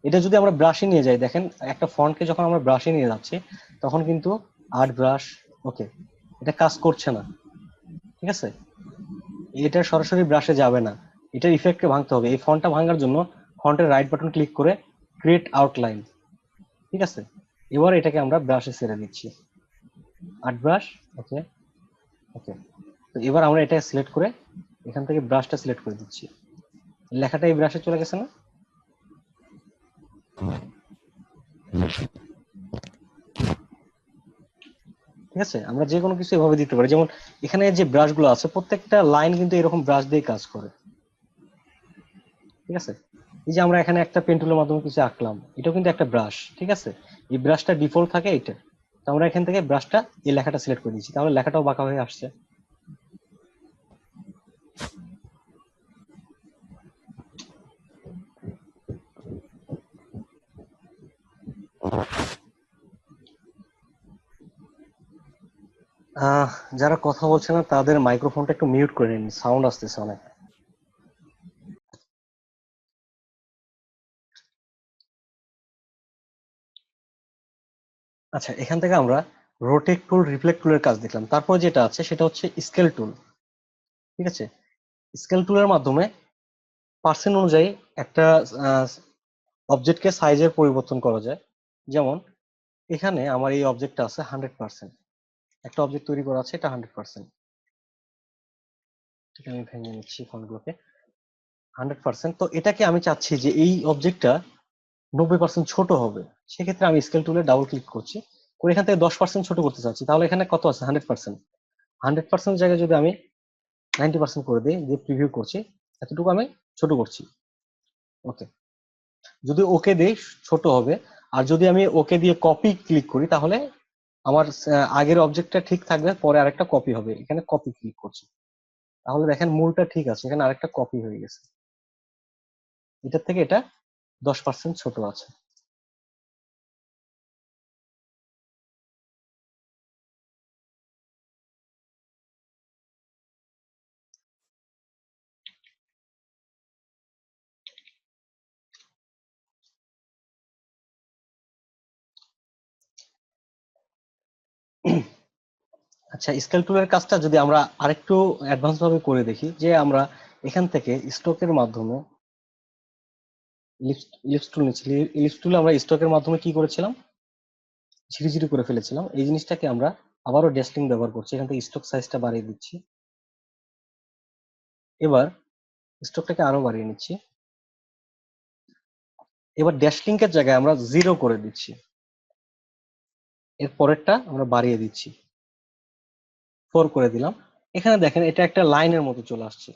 এটা যদি আমরা ব্রাশে নিয়ে যাই, দেখেন একটা ফন্টকে যখন আমরা ব্রাশে নিয়ে যাচ্ছি তখন কিন্তু আর্ট ব্রাশ, ওকে, এটা কাজ করছে না। ঠিক আছে, এটা সরাসরি ব্রাশে যাবে না, এটার ইফেক্টকে ভাঙতে হবে। এই ফন্টটা ভাঙার জন্য ফন্টের রাইট বাটন ক্লিক করে ক্রিয়েট আউটলাইন। ঠিক আছে, এবার এটাকে আমরা ব্রাশে ছেড়ে দিচ্ছি, আর্ট ব্রাশ, ওকে ওকে। তো এবার আমরা এটা সিলেক্ট করে এখান থেকে ব্রাশটা সিলেক্ট করে দিচ্ছি, লেখাটা এই ব্রাশে চলে গেছে না? ঠিক আছে, আমরা যে কোনো কিছু এভাবে দিতে পারি, যেমন এখানে যে ব্রাশ গুলো আছে প্রত্যেকটা লাইন কিন্তু এরকম ব্রাশ দিয়ে কাজ করে। ঠিক আছে, এই যে আমরা এখানে একটা পেন টুলের মাধ্যমে কিছু আঁকলাম, এটাও কিন্তু একটা ব্রাশ। ঠিক আছে, এই ব্রাশটা ডিফল্ট থাকে এটা, তো আমরা এখান থেকে ব্রাশটা এই লেখাটা সিলেক্ট করে দিচ্ছি, তাহলে লেখাটাও বাঁকা হয়ে আসছে। আহ যারা কথা বলছে না তাদের মাইক্রোফোনটা একটু মিউট করে নিন, সাউন্ড আসতেছে অনেক। আচ্ছা, এখান থেকে আমরা রোটেট টুল, রিফ্লেক্ট টুলের কাজ দেখলাম, তারপর যেটা আছে সেটা হচ্ছে স্কেল টুল। ঠিক আছে, স্কেল টুলের মাধ্যমে পার্সেন্ট অনুযায়ী একটা অবজেক্টকে সাইজের পরিবর্তন করা যায়। যেমন এখানে আমার এই অবজেক্টটা আছে 100%, একটা অবজেক্ট তৈরি করা আছে, এটা 100%। ঠিক, আমি ভেঙে নিচ্ছি ফন্টগুলোকে। 100%, তো এটাকে আমি চাচ্ছি যে এই অবজেক্টটা 90% ছোট হবে, সেক্ষেত্রে আমি স্কেল টুলে ডাবল ক্লিক করছি, করে এখান থেকে 10% ছোট করতে চাচ্ছি, তাহলে এখানে কত আছে 100%, 100% জায়গায় যদি আমি 90% করে দিই, দিয়ে প্রিভিউ করছি, এতটুকু আমি ছোট করছি। ওকে, যদি ওকে দিই ছোট হবে, আর যদি আমি ওকে দিয়ে কপি ক্লিক করি তাহলে আমার আগের অবজেক্টটা ঠিক থাকবে, পরে আরেকটা কপি হবে, এখানে কপি ক্লিক করছি, তাহলে দেখেন মূলটা ঠিক আছে, এখানে আরেকটা কপি হয়ে গেছে, এটার থেকে এটা 10% ছোট আছে। আচ্ছা, স্কেল টুলের কাজটা যদি আমরা আরেকটু অ্যাডভান্স ভাবে করে দেখি, যে আমরা এখান থেকে স্ট্রোকের মাধ্যমে ইলিপস টুল নিচ্ছি। ইলিপস টুলে আমরা স্টকের মাধ্যমে কি করেছিলাম, ঝিরিঝিরি করে ফেলেছিলাম। এই জিনিসটাকে আমরা আবারও ড্যাশলিং ব্যবহার করছি, এখান থেকে স্টক সাইজটা বাড়িয়ে দিচ্ছি। এবার স্টকটাকে আরো বাড়িয়ে নিচ্ছি। এবার ড্যাশলিংকের জায়গায় আমরা 0 করে দিচ্ছি, এর পরেরটা আমরা বাড়িয়ে দিচ্ছি, 4 করে দিলাম। এখানে দেখেন এটা একটা লাইনের মতো চলে আসছে,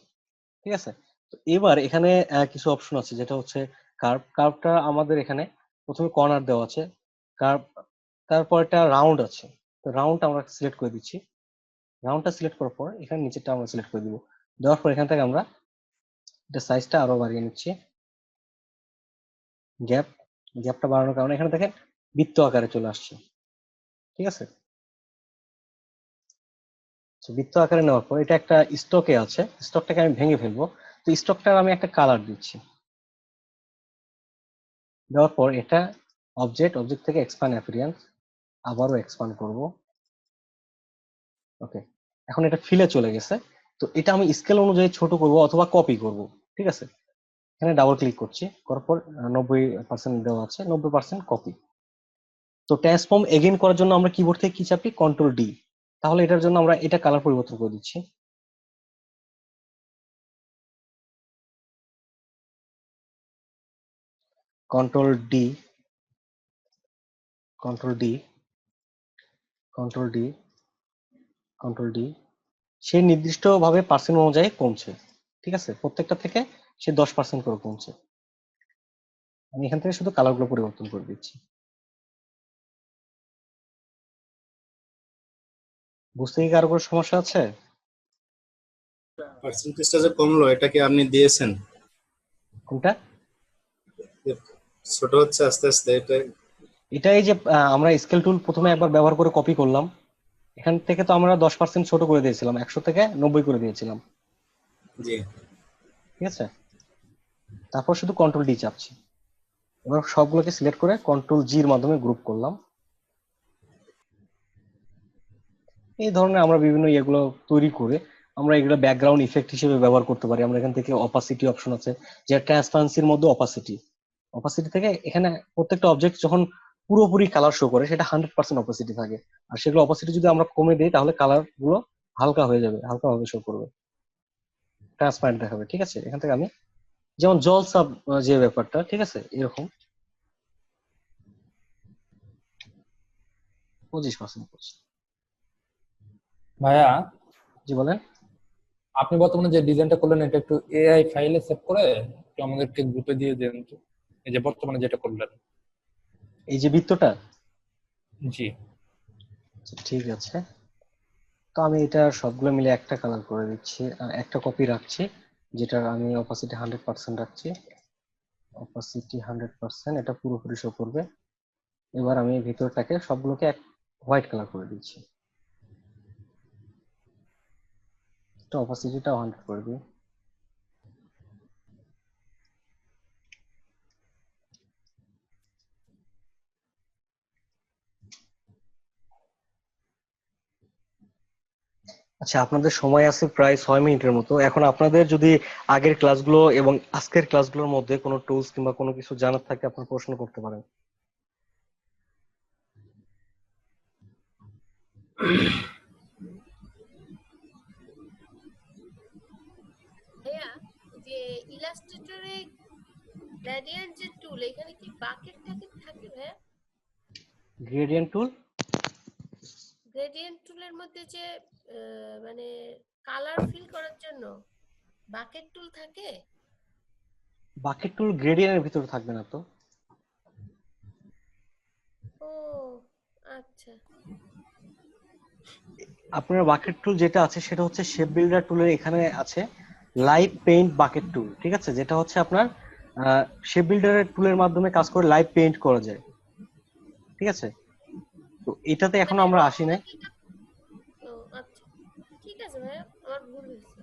ঠিক আছে। তো এবার এখানে কিছু অপশন আছে, যেটা হচ্ছে কার্ভটা আমাদের এখানে প্রথমে কর্নার দেওয়া আছে, কার্ভ, তারপর একটা রাউন্ড আছে। তো রাউন্ডটা আমরা সিলেক্ট করে দিচ্ছি। রাউন্ডটা সিলেক্ট করার পর এখানে নিচেরটা আমরা সিলেক্ট করে দিব। দেওয়ার পর এখান থেকে আমরা এটা সাইজটা আরো বাড়িয়ে নিচ্ছি। গ্যাপটা বাড়ানোর কারণে এখানে দেখেন বৃত্ত আকারে চলে আসছে, ঠিক আছে। তো বৃত্ত আকারে নেওয়ার পর এটা একটা স্টকে আছে, স্টকটাকে আমি ভেঙে ফেলবো। তো স্টকটার আমি একটা কালার দিচ্ছি। দেওয়ার পর এটা অবজেক্ট থেকে এক্সপ্যান্ড অ্যাপিয়ারেন্স, আবারও এক্সপ্যান্ড করব। ওকে, এখন এটা ফিলে চলে গেছে। তো এটা আমি স্কেল অনুযায়ী ছোট করব অথবা কপি করব, ঠিক আছে। এখানে ডাবল ক্লিক করছি, করার পর 90% দেওয়া আছে, 90% কপি। তো ট্রান্সফর্ম এগেইন করার জন্য আমরা কিবোর্ড থেকে কি চাপি, কন্ট্রোল ডি। তাহলে এটার জন্য আমরা এটা কালার পরিবর্তন করে দিচ্ছি। Control D, control D, control D, control D. সে নির্দিষ্ট ভাবে পার্সেন্ট অনুযায়ী কমছে, ঠিক আছে। প্রত্যেকটা থেকে সে 10% করে কমছে। আমি এখান থেকে শুধু কালার গুলো পরিবর্তন করে দিচ্ছি। বুঝতে কি কারো কোনো সমস্যা আছে? পার্সেন্টেজটা যে কমলো, এটা কি আপনি দিয়েছেন? কোনটা? যে ছোট হচ্ছে আস্তে আস্তে, এটা? এটাই যে আমরা স্কেল টুল প্রথমে একবার ব্যবহার করে কপি করলাম, এখান থেকে তো আমরা 10% ছোট করে দিয়েছিলাম, 100 থেকে 90 করে দিয়েছিলাম, জি। ঠিক আছে। তারপর শুধু কন্ট্রোল ডি চাপছি। এবার সবগুলোকে সিলেক্ট করে কন্ট্রোল জি এর মাধ্যমে গ্রুপ করলাম। এই ধরনের আমরা বিভিন্ন এগুলো তৈরি করে আমরা এগুলো ব্যাকগ্রাউন্ড ইফেক্ট হিসেবে ব্যবহার করতে পারি। আমরা এখান থেকে অপাসিটি অপশন আছে, যে ট্রান্সপারেন্সির মধ্যে অপাসিটি, অপাসিটি থেকে এখানে প্রত্যেকটা অবজেক্ট যখন পুরোপুরি কালার শো করে সেটা 100% অপাসিটি থাকে। আর সেগুলো অপাসিটি যদি আমরা কমে দিই তাহলে কালার গুলো হালকা হয়ে যাবে, হালকা ভাবে শো করবে, ট্রান্সপারেন্ট দেখাবে, ঠিক আছে। এখান থেকে আমি যেমন জল সাব যে ব্যাপারটা, ঠিক আছে, এরকম 25% করছি। ভাইয়া, জি বলেন। আপনি বর্তমানে যে ডিজাইনটা করলেন এটা একটু এআই ফাইলে সেভ করে একটু আমাদেরকে গ্রুপে দিয়ে দেন তো, এই যে বর্তমানে যেটা করলেন। এই যে বৃত্তটা, জি। আচ্ছা, ঠিক আছে। তো আমি এটা সবগুলো মিলে একটা কালার করে দিচ্ছি, একটা কপি রাখছি, যেটার আমি অপাসিটি 100% রাখছি। অপাসিটি 100%, এটা পুরোপুরি শো করবে। এবার আমি ভিতরটাকে সবগুলোকে হোয়াইট কালার করে দিচ্ছি। তো অপাসিটিটা 100 করে দিই। আচ্ছা, আপনাদের সময় আছে প্রায় 6 মিনিটের মতো। এখন আপনাদের যদি আগের ক্লাসগুলো এবং আজকের ক্লাসগুলোর মধ্যে কোনো টুলস কিংবা কোনো কিছু জানার থাকে আপনারা প্রশ্ন করতে পারেন। ভাইয়া, যে ইলাস্ট্রেটরে গ্রেডিয়েন্ট যে টুল, এখানে কি বাকেট টাকেট থাকে ভাইয়া? গ্রেডিয়েন্ট টুল, গ্রেডিয়েন্ট টুলের মধ্যে যে মানে কালার ফিল করার জন্য বাকেট টুল থাকে? বাকেট টুল গ্রেডিয়েন্টের ভিতরে থাকবে না তো। ও আচ্ছা। আপনার বাকেট টুল যেটা আছে সেটা হচ্ছে শেপ বিল্ডার টুলের এখানে আছে লাইভ পেইন্ট বাকেট টুল, ঠিক আছে। যেটা হচ্ছে আপনার শেপ বিল্ডারের টুলের মাধ্যমে কাজ করে লাইভ পেইন্ট করা যায়, ঠিক আছে। তো এটাতে এখনো মানে আমরা রং আসি নাই। যদি ও আচ্ছা, ঠিক আছে ভাইয়া, আমার ভুল হয়েছে।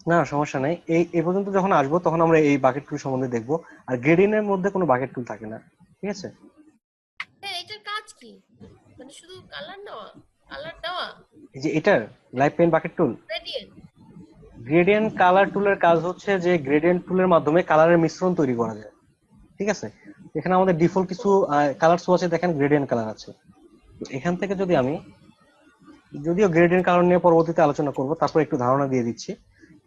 না, সমস্যা নাই। এই পর্যন্ত যখন আসবো তখন আমরা এই বাকেট টুল সম্বন্ধে দেখবো। আর গ্রেডিয়েন্টের মধ্যে কোনো বাকেট টুল থাকে না, ঠিক আছে। হ্যাঁ, এটার কাজ কি? মানে শুধু কালার নেওয়া, কালার দেওয়া? এই যে এটার লাইভ পেইন্ট বাকেট টুল, গ্রেডিয়েন্ট? গ্রেডিয়েন্ট কালার টুলের কাজ হচ্ছে যে গ্রেডিয়েন্ট টুলের মাধ্যমে কালারের মিশ্রণ তৈরি করা যায়। ঠিক আছে? এখানে আমাদের ডিফল্ট কিছু কালার সোয়াচে দেখেন গ্রেডিয়েন্ট কালার আছে। তো এখান থেকে যদি আমি, যদিও গ্রেডিয়েন্ট কালার নিয়ে পরবর্তীতে আলোচনা করব, তারপর একটু ধারণা দিয়ে দিচ্ছি।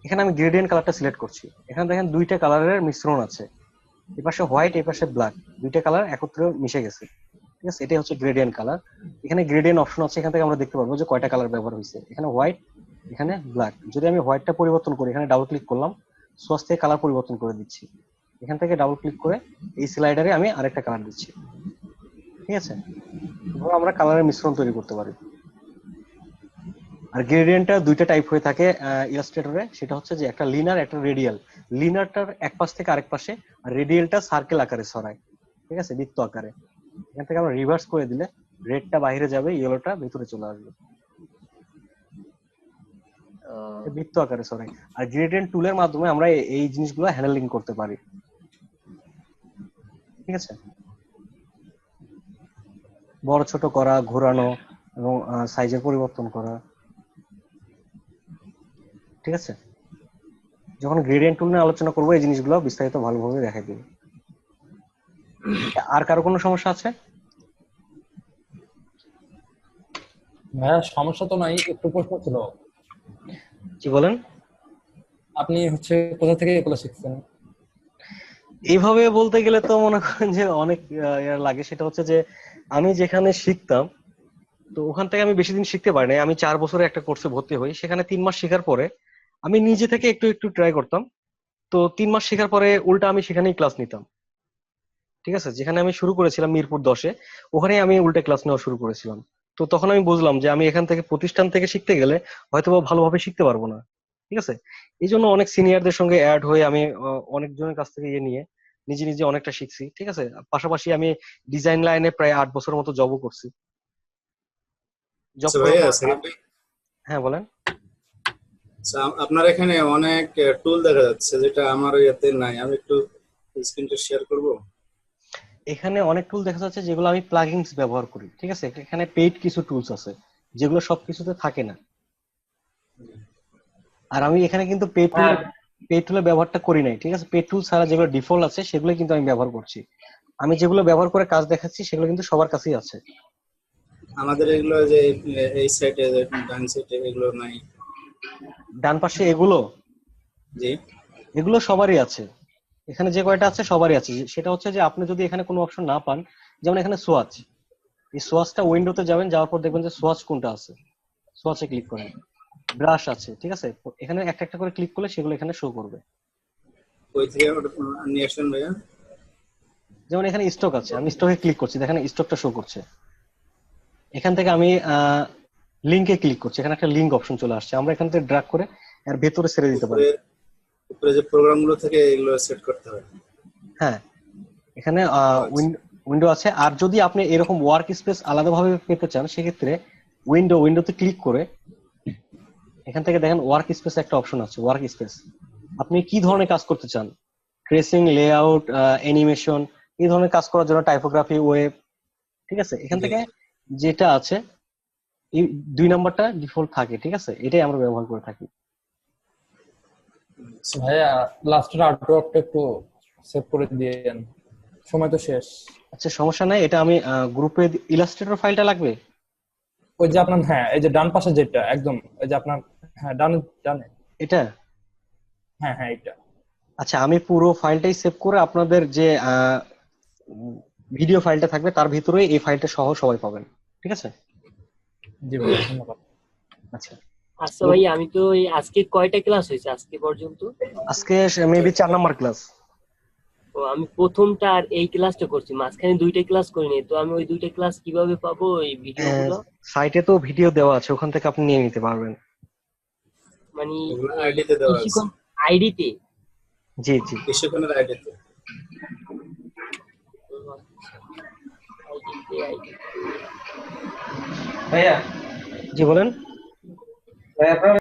এখানে আমি গ্রেডিয়েন্ট কালারটা সিলেক্ট করছি। এখানে দেখেন দুইটা কালারের মিশ্রণ আছে, এই পাশে হোয়াইট, এই পাশে ব্ল্যাক, দুইটা কালার একত্রে মিশে গেছে। ঠিক আছে, এটাই হচ্ছে গ্রেডিয়েন্ট কালার। এখানে গ্রেডিয়েন্ট অপশন আছে, এখান থেকে আমরা দেখতে পারবো যে কয়টা কালার ব্যবহার হয়েছে। এখানে হোয়াইট, এখানে ব্ল্যাক। যদি আমি হোয়াইটটা পরিবর্তন করি, এখানে ডাবল ক্লিক করলাম, সোয়াচ থেকে কালার পরিবর্তন করে দিচ্ছি। এখান থেকে ডাবল ক্লিক করে এই স্লাইডারে আমি আরেকটা কালার দিচ্ছি। ঠিক আছে, এভাবে আমরা কালারের মিশ্রণ তৈরি করতে পারি। আর গ্রেডিয়েন্টটা দুইটা টাইপ হয়ে থাকে ইলাস্ট্রেটরে, সেটা হচ্ছে যে একটা লিনার, একটা রেডিয়াল। লিনারটার এক পাশ থেকে আরেক পাশে, আর রেডিয়ালটা সার্কেল আকারে ছড়ায়। ঠিক আছে, বৃত্ত আকারে। এখান থেকে আমরা রিভার্স করে দিলে রেডটা বাইরে যাবে, ইয়েলোটা ভিতরে চলে আসবে, বৃত্ত আকারে ছড়ায়। আর গ্রেডিয়েন্ট টুলের মাধ্যমে আমরা এই জিনিসগুলো হ্যান্ডলিং করতে পারি। ঠিক আছে, বড় ছোট করা, ঘোরানো এবং সাইজের পরিবর্তন করা। ঠিক আছে, যখন গ্রেডিয়েন্ট টুল নিয়ে আলোচনা করবো এই জিনিসগুলো বিস্তারিত ভালোভাবে দেখাই দিই। আর কারো কোনো সমস্যা আছে? হ্যাঁ, সমস্যা তো নাই, একটু প্রশ্ন ছিল। কি বলেন? আপনি হচ্ছে কোথা থেকে এগুলো শিখছেন? এইভাবে বলতে গেলে তো মনে করেন যে অনেক লাগে। সেটা হচ্ছে যে আমি যেখানে শিখতাম, তো ওখান থেকে আমি বেশি দিন শিখতে পারি নাই। আমি 4 বছরে একটা কোর্সে ভর্তি হই, সেখানে 3 মাস শেখার পরে আমি নিজে থেকে একটু একটু ট্রাই করতাম। তো 3 মাস শেখার পরে উল্টা আমি সেখানেই ক্লাস নিতাম। ঠিক আছে, যেখানে আমি শুরু করেছিলাম মিরপুর 10-এ, ওখানেই আমি উল্টে ক্লাস নেওয়া শুরু করেছিলাম। তো তখন আমি বুঝলাম যে আমি এখান থেকে প্রতিষ্ঠান থেকে শিখতে গেলে হয়তো বা ভালোভাবে শিখতে পারবো না। ঠিক আছে, এই জন্য অনেক সিনিয়রদের সঙ্গে অ্যাড হয়ে আমি অনেকজনের কাছ থেকে ইয়ে নিয়ে নিজে নিজে অনেকটা শিখছি। ঠিক আছে, পাশাপাশি আমি ডিজাইন লাইনে প্রায় 8 বছরের মতো জবও করছি। জব আচ্ছা করার ভাইয়া, পর সেকেন্ড ভাই, হ্যাঁ বলেন। আচ্ছা, আপনার এখানে অনেক টুল দেখা যাচ্ছে যেটা আমার ইয়েতে নাই, আমি একটু স্ক্রিনটা শেয়ার করব। এখানে অনেক টুল দেখা যাচ্ছে যেগুলো আমি প্লাগইনস ব্যবহার করি। ঠিক আছে, এখানে পেইড কিছু টুলস আছে যেগুলো সবকিছুতে থাকে না। আর আমি এখানে কিন্তু হ্যাঁ, পেইড টুলের ব্যবহারটা করি নাই। ঠিক আছে, পেইড টুল ছাড়া যেগুলো ডিফল্ট আছে সেগুলো কিন্তু আমি ব্যবহার করছি। আমি যেগুলো ব্যবহার করে কাজ দেখাচ্ছি সেগুলো কিন্তু সবার কাছেই আছে। আমাদের এগুলো যে এই সাইডে, ডান সাইডে এগুলো নাই। ডান পাশে এগুলো জি। এগুলো সবারই আছে। এখানে যে কয়টা আছে সবারই আছে। সেটা হচ্ছে যে আপনি যদি এখানে কোনো অপশন না পান, যেমন এখানে সোয়াচ, এই সোয়াচটা উইন্ডোতে যাবেন, যাওয়ার পর দেখবেন যে সোয়াচ কোনটা আছে, সোয়াচে ক্লিক করেন। ব্রাশ আছে, ঠিক আছে, এখানে একটা একটা করে ক্লিক করলে সেগুলো এখানে শো করবে। ওই থেকে নিয়ে আসলেন ভাইয়া? যেমন এখানে স্টক আছে, আমি স্টকে ক্লিক করছি, দেখেন স্টকটা শো করছে। এখান থেকে আমি লিঙ্কে ক্লিক করছি, এখানে একটা লিঙ্ক অপশন চলে আসছে, আমরা এখান থেকে ড্র্যাগ করে এর ভেতরে ছেড়ে দিতে পারি। উপরে উপরে যে প্রোগ্রামগুলো থেকে এগুলো সেট করতে হয়। হ্যাঁ, এখানে আচ্ছা। উইন্ডো আছে। আর যদি আপনি এরকম ওয়ার্ক স্পেস আলাদাভাবে পেতে চান, সেক্ষেত্রে উইন্ডোতে ক্লিক করে এখান থেকে দেখেন ওয়ার্ক স্পেস একটা অপশন আছে, ওয়ার্ক স্পেস। আপনি কি ধরনের কাজ করতে চান, ট্রেসিং, লেআউট, অ্যানিমেশন, এই ধরনের কাজ করার জন্য টাইপোগ্রাফি, ওয়েব। ঠিক আছে, এখান জি। থেকে যেটা আছে এই 2 নাম্বারটা ডিফল্ট থাকে। ঠিক আছে, এটাই আমরা ব্যবহার করে থাকি। ভাইয়া, লাস্টের আর্টওয়ার্কটা একটু সেভ করে দিয়েন, সময় তো শেষ। আচ্ছা, সমস্যা নাই, এটা আমি গ্রুপে ইলাস্ট্রেটর ফাইলটা লাগবে। ওই যে আপনার, হ্যাঁ, এই যে ডান পাশে যেটা একদম, ওই যে আপনার, হ্যাঁ, ডানে ডানে, এটা হ্যাঁ হ্যাঁ এটা। আচ্ছা, আমি পুরো ফাইলটাই সেভ করে আপনাদের যে ভিডিও ফাইলটা থাকবে তার ভিতরে এই ফাইলটা সহ সবাই পাবেন। ঠিক আছে, জি ভাইয়া, ধন্যবাদ। আচ্ছা। আচ্ছা ভাই, আমি তো এই আজকে কয়টা ক্লাস হয়েছে আজকে পর্যন্ত? আজকে মেবি 4 নাম্বার ক্লাস। ও, আমি প্রথমটা আর এই ক্লাসটা করছি, মাঝখানে 2টা ক্লাস করিনি। তো আমি ওই 2টা ক্লাস কিভাবে পাবো, এই ভিডিওগুলো? সাইটে তো ভিডিও দেওয়া আছে, ওখান থেকে আপনি নিয়ে নিতে পারবেন। মানে এগুলো আইডিতে দেওয়া আছে। আইডিতে? জি জি। কিছুক্ষণের আইডিতে। আইডিতে। ভাইয়া, জি বলেন। ভাইয়া আপনার